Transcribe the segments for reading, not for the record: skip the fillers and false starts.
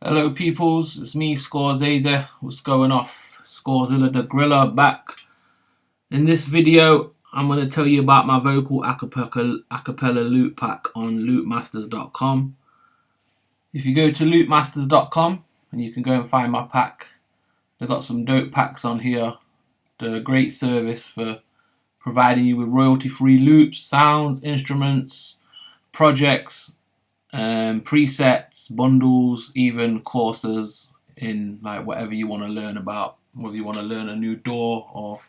Hello peoples, it's me Scorzayzee. What's going off? Scorzilla the Griller back. In this video I'm going to tell you about my vocal acapella loop pack on loopmasters.com. If you go to loopmasters.com and you can go and find my pack, they've got some dope packs on here. They're a great service for providing you with royalty-free loops, sounds, instruments, projects, presets, bundles, even courses in like whatever you want to learn about, whether you want to learn a new DAW or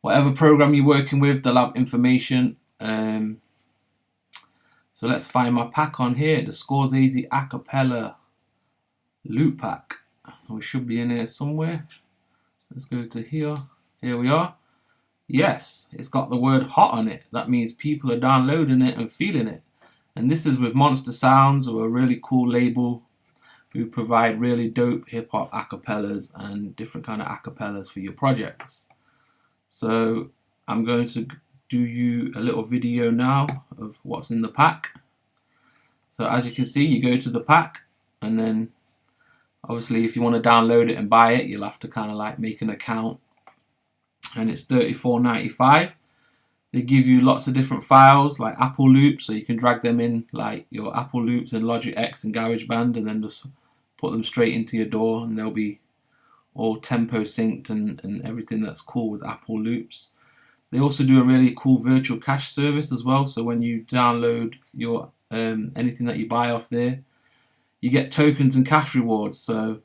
whatever program you're working with, they'll have information. So let's find my pack on here, the Scorzayzee Acapella Loop Pack. We should be in here somewhere. Let's go to here. Here we are. Yes, it's got the word hot on it. That means people are downloading it and feeling it. And this is with Monster Sounds, or a really cool label who provide really dope hip-hop acapellas and different kind of acapellas for your projects. So I'm going to do you a little video now of what's in the pack. So as you can see, you go to the pack, and then obviously if you want to download it and buy it, you'll have to kind of like make an account, and it's $34.95. They give you lots of different files like Apple loops, so you can drag them in like your Apple loops in Logic X and GarageBand, and then just put them straight into your DAW, and they'll be all tempo synced and everything that's cool with Apple loops. They also do a really cool virtual cache service as well, so when you download your anything that you buy off there, you get tokens and cash rewards. So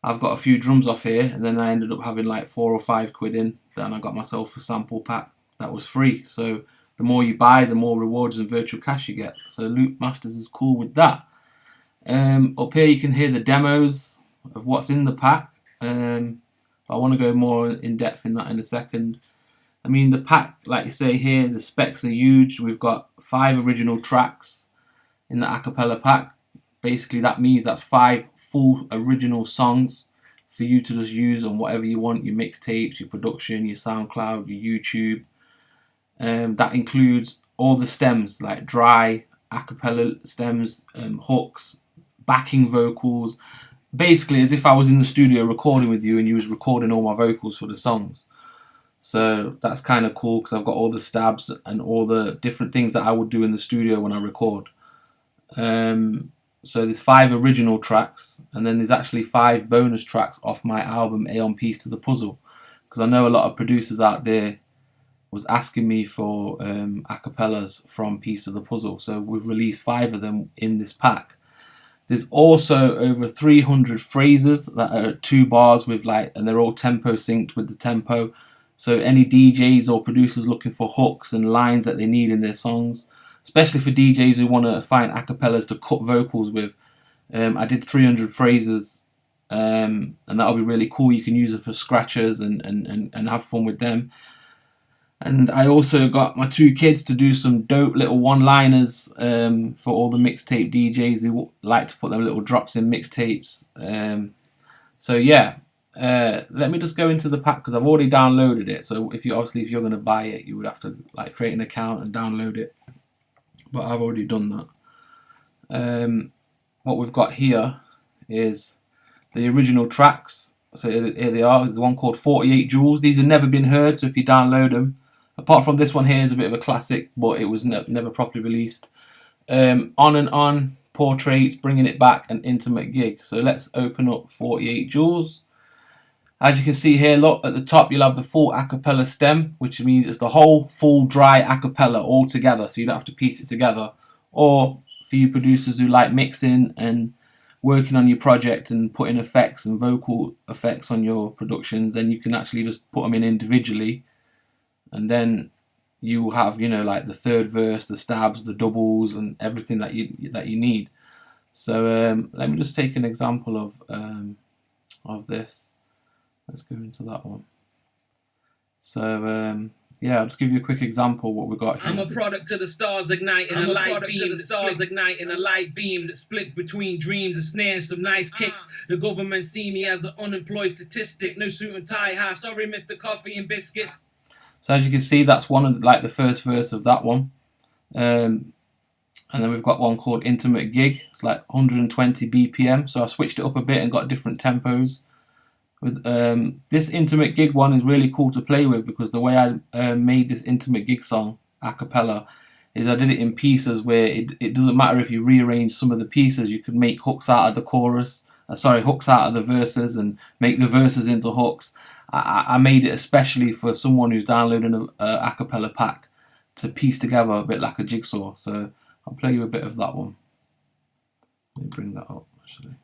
I've got a few drums off here, and then I ended up having like £4 or £5 in. Then I got myself a sample pack that was free. So the more you buy, the more rewards and virtual cash you get. So Loop Masters is cool with that. Up here you can hear the demos of what's in the pack. I want to go more in depth in that in a second. I mean, the pack, like you say here, the specs are huge. We've got 5 original tracks in the acapella pack. Basically that means that's 5 full original songs for you to just use on whatever you want, your mixtapes, your production, your SoundCloud, your YouTube. That includes all the stems like dry, acapella stems, hooks, backing vocals. Basically as if I was in the studio recording with you and you was recording all my vocals for the songs. So that's kind of cool because I've got all the stabs and all the different things that I would do in the studio when I record. So there's 5 original tracks, and then there's actually 5 bonus tracks off my album Aeon Piece to the Puzzle, because I know a lot of producers out there was asking me for acapellas from Piece to the Puzzle, so we've released 5 of them in this pack. There's also over 300 phrases that are 2 bars with like, and they're all tempo synced with the tempo. So any DJs or producers looking for hooks and lines that they need in their songs, especially for DJs who want to find acapellas to cut vocals with, I did 300 phrases, and that'll be really cool. You can use it for scratchers and have fun with them. And I also got my 2 kids to do some dope little one-liners for all the mixtape DJs who like to put them little drops in mixtapes. So yeah, let me just go into the pack because I've already downloaded it. So if you're going to buy it, you would have to like create an account and download it. But I've already done that. What we've got here is the original tracks. So here they are. There's one called 48 Joules. These have never been heard, so if you download them, apart from this one here is a bit of a classic, but it was never properly released. On and On, Portraits, Bringing It Back, and Intimate Gig. So let's open up 48 Joules. As you can see here, look at the top, you'll have the full acapella stem, which means it's the whole full dry acapella all together, so you don't have to piece it together. Or for you producers who like mixing and working on your project and putting effects and vocal effects on your productions, then you can actually just put them in individually, and then you have, you know, like the third verse, the stabs, the doubles, and everything that you need. So let me just take an example of this. Let's go into that one. So yeah, I'll just give you a quick example of what we got here. I'm a product of the stars igniting a light beam. The stars igniting a light beam that split between dreams and snares, some nice kicks. The government see me as an unemployed statistic. No suit and tie, hi, sorry, Mr. Coffee and Biscuits. So as you can see, that's one of like the first verse of that one. And then we've got one called Intimate Gig. It's like 120 BPM. So I switched it up a bit and got different tempos. With this Intimate Gig one is really cool to play with, because the way I made this Intimate Gig song a cappella is I did it in pieces where it doesn't matter if you rearrange some of the pieces. You could make hooks out of the chorus, hooks out of the verses, and make the verses into hooks. I made it especially for someone who's downloading a cappella pack to piece together a bit like a jigsaw. So I'll play you a bit of that one. Let me bring that up actually.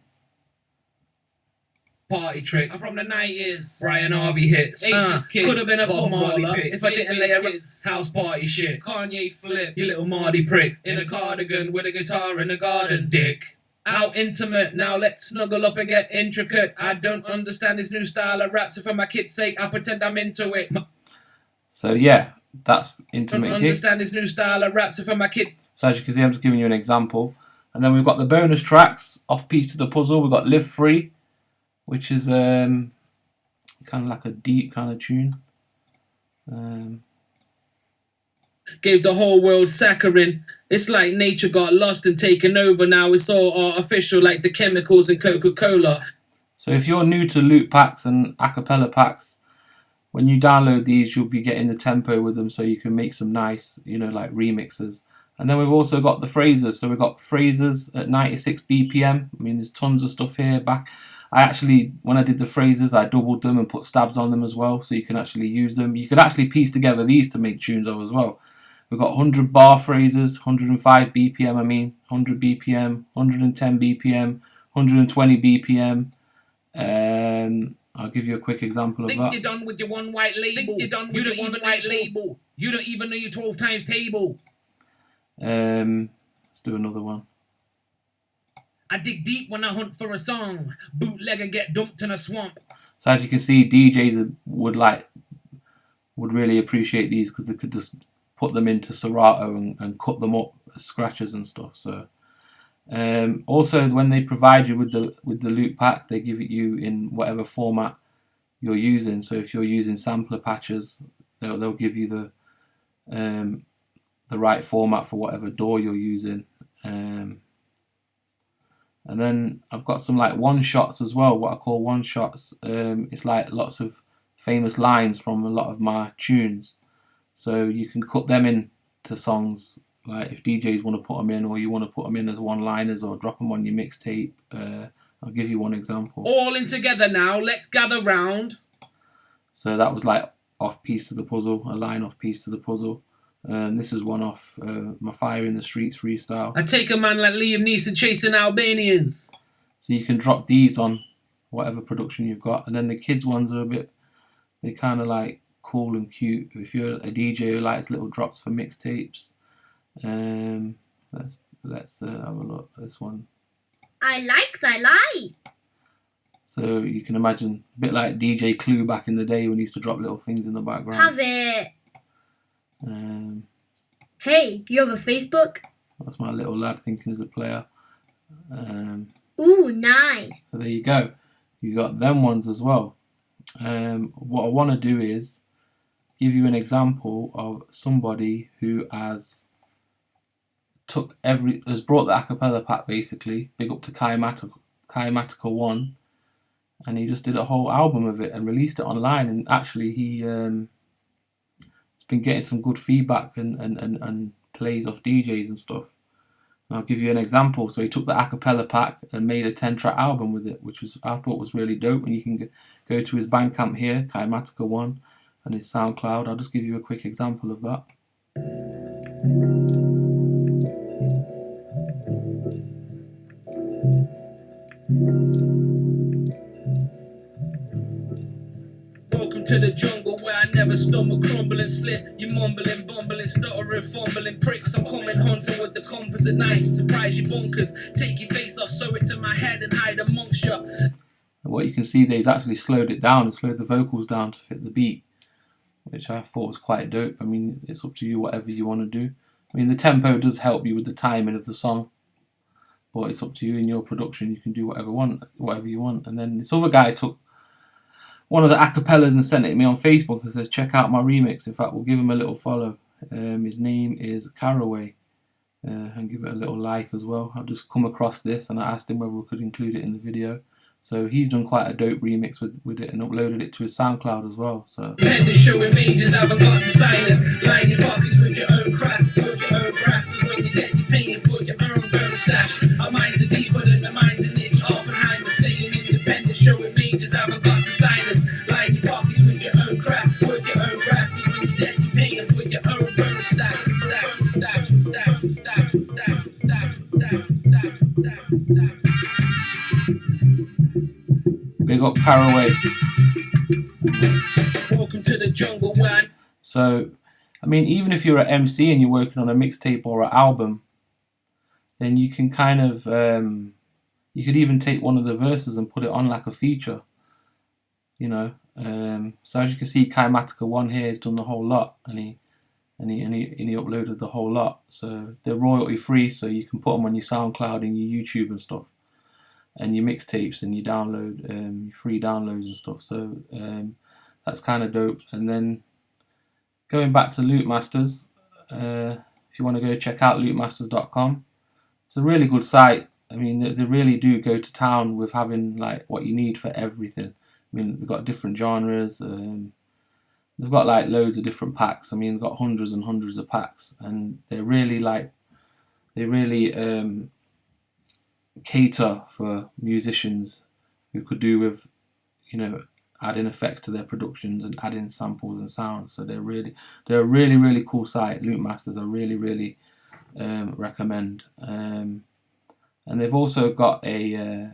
Party trick. I'm from the 90s. Brian Harvey hits. 80s kids. Could have been a Bob Marley pick if I didn't lay a house party shit. Kanye flip. You little Mardy prick. In a cardigan with a guitar in the garden. Dick. How intimate. Now let's snuggle up and get intricate. I don't understand this new style of rap, so for my kids' sake, I pretend I'm into it. So yeah, that's Intimate Gig. Understand this new style of rap, so for my kids. So as you can see, I'm just giving you an example. And then we've got the bonus tracks off Piece to the Puzzle. We've got Live Free, which is kind of like a deep kind of tune. Gave the whole world saccharine. It's like nature got lost and taken over. Now it's all artificial, like the chemicals in Coca-Cola. So if you're new to loop packs and a cappella packs, when you download these, you'll be getting the tempo with them, so you can make some nice, like remixes. And then we've also got the phrases. So we've got phrases at 96 BPM. I mean, there's tons of stuff here. I actually, when I did the phrases, I doubled them and put stabs on them as well, so you can actually use them. You could actually piece together these to make tunes of as well. We've got 100 bar phrases, 105 BPM, 100 BPM, 110 BPM, 120 BPM. I'll give you a quick example of that. Think you're done with your one white label. You don't even white label. You don't even know your 12 times table. Let's do another one. I dig deep when I hunt for a song. Bootleg and get dumped in a swamp. So as you can see, DJs would really appreciate these, because they could just put them into Serato and cut them up as scratches and stuff. So also, when they provide you with the loop pack, they give it you in whatever format you're using. So if you're using sampler patches, they'll give you the right format for whatever DAW you're using. And then I've got some like one shots as well, what I call one shots. It's like lots of famous lines from a lot of my tunes. So you can cut them into songs, like if DJs want to put them in, or you want to put them in as one-liners or drop them on your mixtape. I'll give you one example. All in together now, let's gather round. So that was like off Piece to the Puzzle, a line off Piece to the Puzzle. This is one off my Fire in the Streets freestyle. I take a man like Liam Neeson chasing Albanians. So you can drop these on whatever production you've got. And then the kids ones are they're kind of like cool and cute. If you're a DJ who likes little drops for mixtapes. Let's have a look at this one. I like. So you can imagine a bit like DJ Clue back in the day when he used to drop little things in the background. Have it. Hey, you have a Facebook? That's my little lad thinking as a player. Ooh, nice. So there you go. You got them ones as well. What I want to do is give you an example of somebody who has brought the acapella pack basically. Big up to Kaimatica 1, and he just did a whole album of it and released it online. And actually, he's been getting some good feedback and plays off DJs and stuff. And I'll give you an example. So he took the acapella pack and made a 10-track album with it, which I thought was really dope. And you can go to his Bandcamp here, Kaimatica 1, and his SoundCloud. I'll just give you a quick example of that. Welcome to the jungle where I never stumble, crumble and slip. You mumbling, bumbling, stuttering, fumbling pricks. I'm coming hunting with the compass at night to surprise you bunkers. Take your face off, sew it to my head and hide amongst you. And what you can see there, he's actually slowed it down and slowed the vocals down to fit the beat, which I thought was quite dope. I mean, it's up to you, whatever you want to do. I mean, the tempo does help you with the timing of the song, but it's up to you in your production. You can do whatever you want. And then this other guy took one of the acapellas and sent it to me on Facebook and says, check out my remix. In fact, we'll give him a little follow. His name is Caraway. and give it a little like as well. I've just come across this and I asked him whether we could include it in the video. So he's done quite a dope remix with it and uploaded it to his SoundCloud as well. So showing majors haven't got to silence. Line your pockets with your own craft, with your own craft. Cause when you're dead, you're paying for your own burn stash. Our minds are deeper than the minds of Nick Oppenheimer. Staying independent, showing majors haven't got to silence. Line your pockets with your own craft, with your own craft. Cause when you're dead, you're paying for your own burn stash. big up Caraway. Welcome to the jungle, one. So, I mean, even if you're an MC and you're working on a mixtape or an album, then you can kind of, you could even take one of the verses and put it on like a feature, you know. So as you can see, Kaimatica One here has done the whole lot, and he uploaded the whole lot. So they're royalty free, so you can put them on your SoundCloud and your YouTube and stuff, and your mixtapes and your download, free downloads and stuff. So that's kind of dope. And then going back to Loopmasters, if you want to go check out loopmasters.com, it's a really good site. I mean, they really do go to town with having like what you need for everything. I mean, they've got different genres. They've got like loads of different packs. I mean, they've got hundreds and hundreds of packs, and they're really like, they really cater for musicians who could do with, you know, adding effects to their productions and adding samples and sounds. So they're a really cool site. Loopmasters, I really recommend. And they've also got a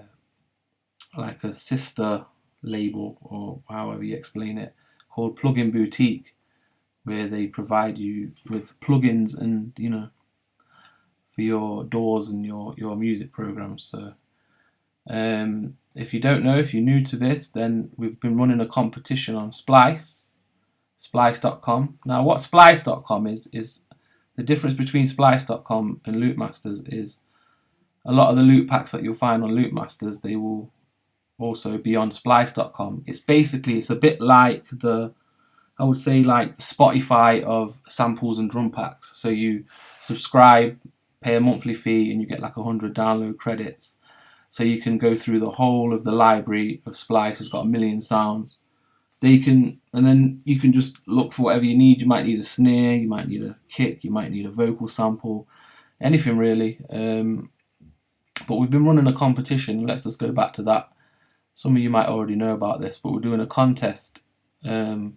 like a sister label, or however you explain it, called Plugin Boutique, where they provide you with plugins and, you know, for your DAWs and your music programs. So if you don't know, if you're new to this, then we've been running a competition on Splice.com. Now what Splice.com is the difference between Splice.com and Loopmasters is a lot of the loop packs that you'll find on Loopmasters, they will also be on Splice.com. It's a bit like I would say like the Spotify of samples and drum packs. So you subscribe, pay a monthly fee, and you get like 100 download credits. So you can go through the whole of the library of Splice. It's got a million sounds. And then you can just look for whatever you need. You might need a snare, you might need a kick, you might need a vocal sample, anything really. But we've been running a competition. Let's just go back to that. Some of you might already know about this, but we're doing a contest. If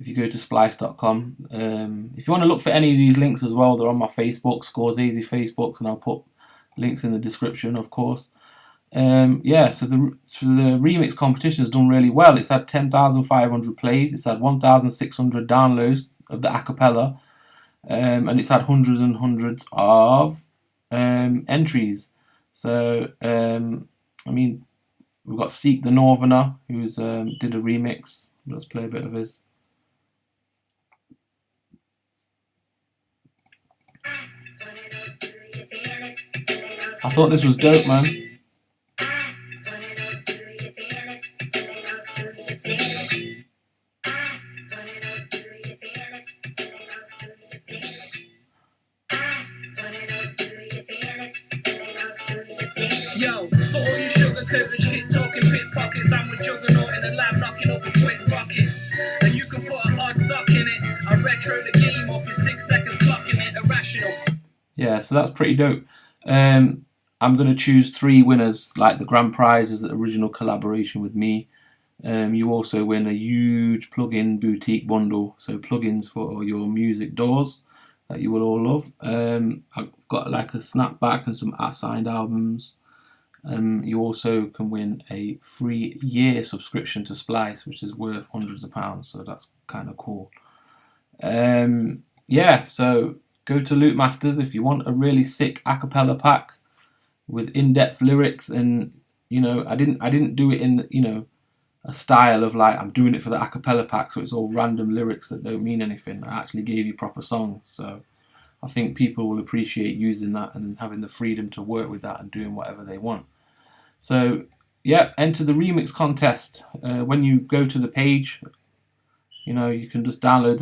you go to splice.com, if you want to look for any of these links as well, they're on my Facebook, Scorzayzee Facebooks, and I'll put links in the description, of course. Yeah, so the remix competition has done really well. It's had 10,500 plays. It's had 1,600 downloads of the acapella, and it's had hundreds and hundreds of entries. So I mean, we've got Seek the Northerner, who's did a remix. Let's play a bit of his. I thought this was dope, man. Yo, for all you sugar-coated shit talking pickpockets, I'm with Juggernaut in the lab knocking up a quick rocket. And you can put a hard sock in it. I retro the game up in 6 seconds, clocking it irrational. Yeah, so that's pretty dope. I'm going to choose 3 winners, like the grand prize is the original collaboration with me. You also win a huge plugin boutique bundle, so plugins for your music DAWs that you will all love. I've got like a snapback and some signed albums. You also can win a free year subscription to Splice, which is worth hundreds of pounds, so that's kind of cool. Yeah, so go to Loopmasters if you want a really sick acapella pack with in-depth lyrics. And you know, I didn't do it in, you know, a style of like I'm doing it for the acapella pack, so it's all random lyrics that don't mean anything. I actually gave you proper songs, so I think people will appreciate using that and having the freedom to work with that and doing whatever they want. So yeah, enter the remix contest. When you go to the page, you know, you can just download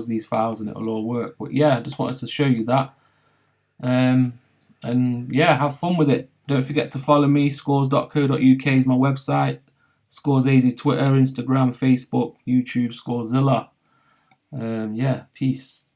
these files, and it'll all work. But yeah, I just wanted to show you that. And yeah, have fun with it. Don't forget to follow me. Scores.co.uk is my website. Scorzayzee, Twitter, Instagram, Facebook, YouTube, Scorzilla. Yeah, peace.